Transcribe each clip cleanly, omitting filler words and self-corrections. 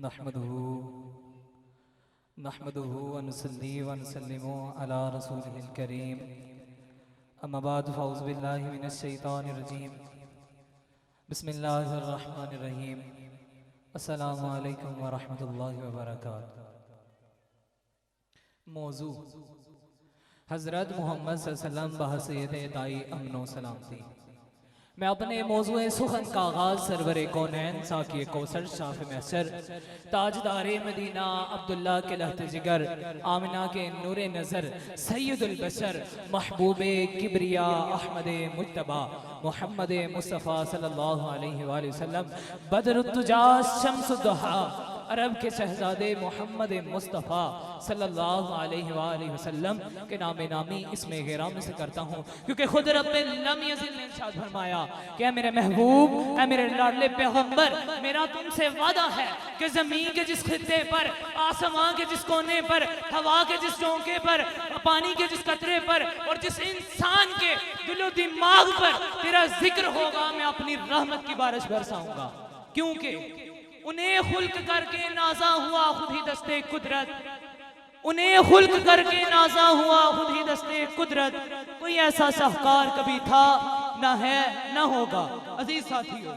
नहमदुहु व नुसल्ली व नुसल्लिमु अला रसूलिहिल करीम। अम्मा बाद फ़अऊज़ु बिल्लाहि मिनश शैतानिर रजीम। बिस्मिल्लाहिर रहमानिर रहीम। अस्सलामु अलैकुम व रहमतुल्लाहि व बरकातुहू। मौजू हज़रत मोहम्मद सल्लल्लाहु अलैहि वसल्लम बहसीयत दाई अमनो सलामती। मैं अपने मौज़ूए सुखन का आगाज़ सरवरे कौनैन साक़िए कौसर शाफ़ महशर ताजदारे मदीना अब्दुल्ला के लहते जिगर आमिना के नूरे नज़र सैयदुल बशर महबूबे किब्रिया अहमदे मुज्तबा मोहम्मद मुस्तफ़ा सल्लल्लाहु अलैहि वसल्लम बदरुद्दुजा शम्सुद्दुहा अरब के शहजादे मोहम्मद मुस्तफ़ा सल्लल्लाहु अलैहि वसल्लम के नामे नामी इसमें गिराम से करता हूँ, क्योंकि खुद रब्बे लम यज़िल ने इरशाद फरमाया कि ऐ मेरे महबूब, ऐ मेरे लाडले पैगंबर, मेरा तुमसे वादा है कि ज़मीन के जिस खित्ते पर, आसमां के जिस कोने पर, हवा के जिस चौके पर, पानी के जिस कतरे पर और जिस इंसान के दिलो दिमाग पर तेरा जिक्र होगा, मैं अपनी रहमत की बारिश बरसाऊंगा। क्योंकि उन्हें खुल्क करके नाजा हुआ खुद ही दस्ते कुदरत, उन्हें खुल्क करके नाजा हुआ खुद ही दस्ते कुदरत। कोई ऐसा शाहकार कभी था, ना है, ना होगा। अजीज साथियों,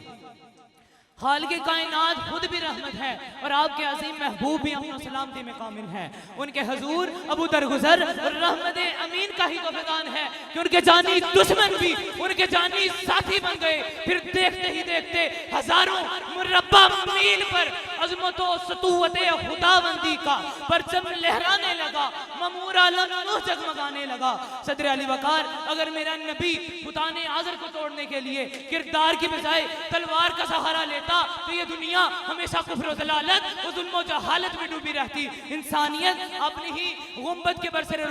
खालिक कायनात खुद भी रहमत है और आपके अजीम महबूब भी अपनी सलामती में कामिल है। उनके हजूर अबू दरगुजर रहमत अमीन का ही तो फैज़ान है कि उनके जानी दुश्मन भी उनके जानी साथी बन गए। फिर देखते ही देखते हजारों मुरब्बा मील पर अज़मतो सतूवते खुदाबंदी का परचम लहराने लगा, ममूर आलम नूह जगमगाने लगा। सदर अली वकार अगर मेरा नबी बुताने आज़र को तोड़ने के लिए किरदार की बजाय तलवार का सहारा लेता तो ये दुनिया हमेशा कुफ्र व ज़लालत और जुल्म व जहालत में डूबी रहती। इंसानियत अपनी ही गुंबद के बरसरे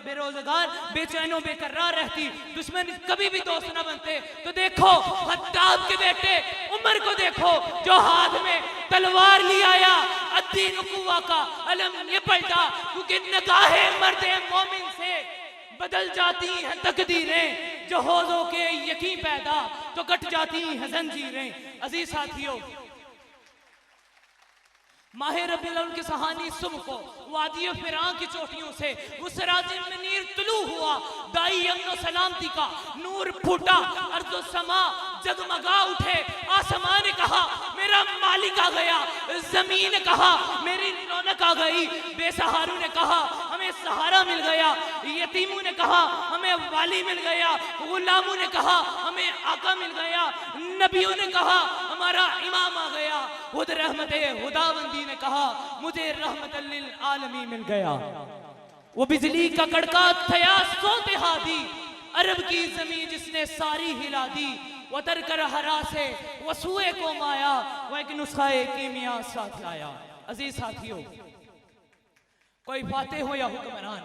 बेरोजगार बेचैनो बेकरार रहती। दुश्मन कभी भी दोस्त न बनते। तो देखो खत्ताब के बेटे उमर को देखो, जो हाथ में तलवार ले आया, अद्दीन कुव्वा का अलम ये पलटा, क्योंकि निगाहे मर्दे मोमिन से बदल जाती हैं तकदीरें, जो होज़ों के यकीन पैदा तो कट जाती हैं जंजीरें। अजीज साथियों, माह रबीउल अव्वल की सहानी सुबह को वादी फिरां की चोटियों से वो सराजिम में नीर तुलू हुआ, दाई अमनो सलामती का नूर फूटा, अर्ज़ो समा जगमगा उठे। आसमां ने कहा मेरा मालिक आ गया, जमीन ने कहा मेरी रौनक आ गई, बेसहारों ने कहा हमें सहारा मिल गया, यतीमों ने कहा हमें वाली मिल गया, गुलामों ने कहा हमें आका मिल गया, नबियों ने कहा हमारा इमाम आ गया, खुद रहमत खुदाबंदी ने कहा मुझे रहमतल लिल आलमीन मिल गया। वो बिजली का कड़का थया सोते हादी, अरब की जमीन जिसने सारी हिला दी, वतर कर हरा से वसूए को माया, वो एक नुस्खाए कीमिया साथ लाया। अजीज साथियों, कोई फातेह हो या हुक्मरान,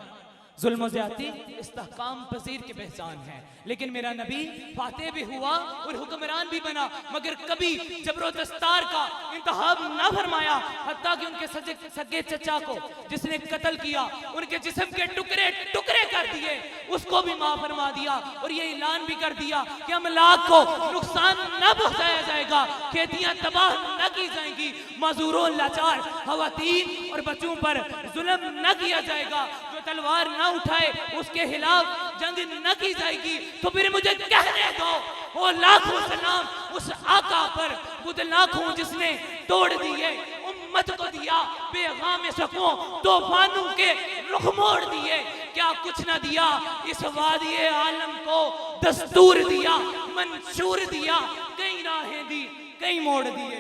जुल्म ज़्यादती इस्तेहकाम पजीर की पहचान है। लेकिन मेरा नबी फातेह भी हुआ और हुक्मरान भी बना, मगर कभी जबरो दस्तार का इंतहाब ना फरमाया। हत्ता कि उनके सगे चचा को जिसने कत्ल किया, उनके जिस्म के टुकड़े टुकड़े कर दिए, उसको भी माफ फरमा दिया और ये ऐलान भी कर दिया कि अमलाक को नुकसान न पहुंचाया जाएगा, खेतियां तबाह न की जाएंगी, मजदूरों, लाचार, खवातीन और बच्चों पर जुल्म न किया जाएगा, जो तलवार न उठाए उसके खिलाफ जंग न की जाएगी। तो फिर मुझे कहने दो, वो लाखों सलाम उस आका पर, खुद लाखों जिसने तोड़ दिए उम्मत को दिया पैगाम सको, तूफानों के रुख मोड़ दिए, क्या कुछ न दिया इस वादी आलम को, दस्तूर दिया, मंशूर दिया, कई राहें दी, कई मोड़ दिए।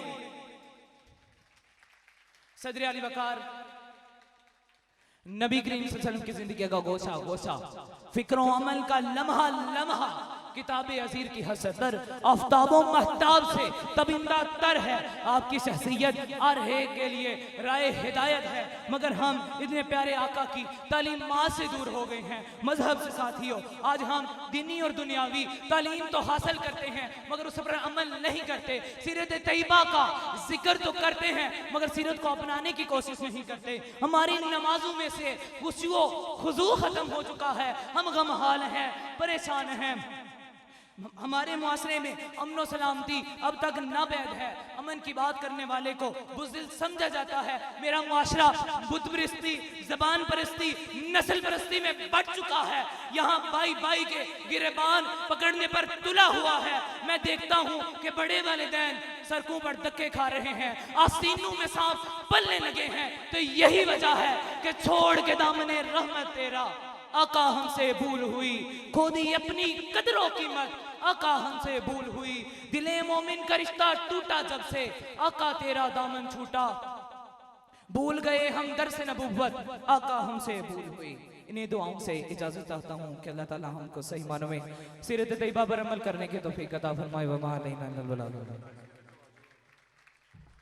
सदर अली वकार नबी करीम सल्लल्लाहु अलैहि वसल्लम की जिंदगी का गोशा गोशा, फिक्रों अमल का लम्हा लम्हा, किताब अजीर की हसतर आफ्ताबों महताब से तबिंदा तर है। आपकी शख्सियत आरहे के लिए राय हिदायत है, मगर हम इतने प्यारे आका की तालीमात से दूर हो गए हैं। मजहब से साथियों, आज हम दीनी और दुनियावी तालीम तो हासिल करते हैं, मगर उस पर अमल नहीं करते। सीरत तैयबा का जिक्र तो करते हैं, मगर सीरत को अपनाने की कोशिश नहीं करते। हमारी नमाजों में से खुशू खुजू खत्म हो चुका है, हम गमहाल हैं, परेशान हैं। हमारे मुआशरे में अमन सलामती अब तक नाबैद है। अमन की बात करने वाले को बुज़दिल समझा जाता है। मेरा मुआशरा बुत परस्ती, जबान परस्ती, नस्ल परस्ती में बढ़ चुका है। यहाँ बाई बाई के गिरेबान पकड़ने पर तुला हुआ है। मैं देखता हूँ कि बड़े वालिदैन सड़कों पर धक्के खा रहे हैं, आस्तीनों में सांप पलने लगे हैं। तो यही वजह है कि छोड़ के दामने रहमत तेरा आका हमसे भूल हुई, खो दी अपनी कदरों कीमत आका हमसे भूल हुई। दिले मोमिन का रिश्ता टूटा जब से आका तेरा दामन छूटा, भूल गए हम दर से नबुव्वत आका हमसे भूल हुई। इन्हीं दुआओं से इजाजत चाहता हूँ कि अल्लाह ताला हमको सही मानों में सीरत तैयबा पर अमल करने की तौफीक अता फरमाए। व मा अलैना इल्लल बलाग।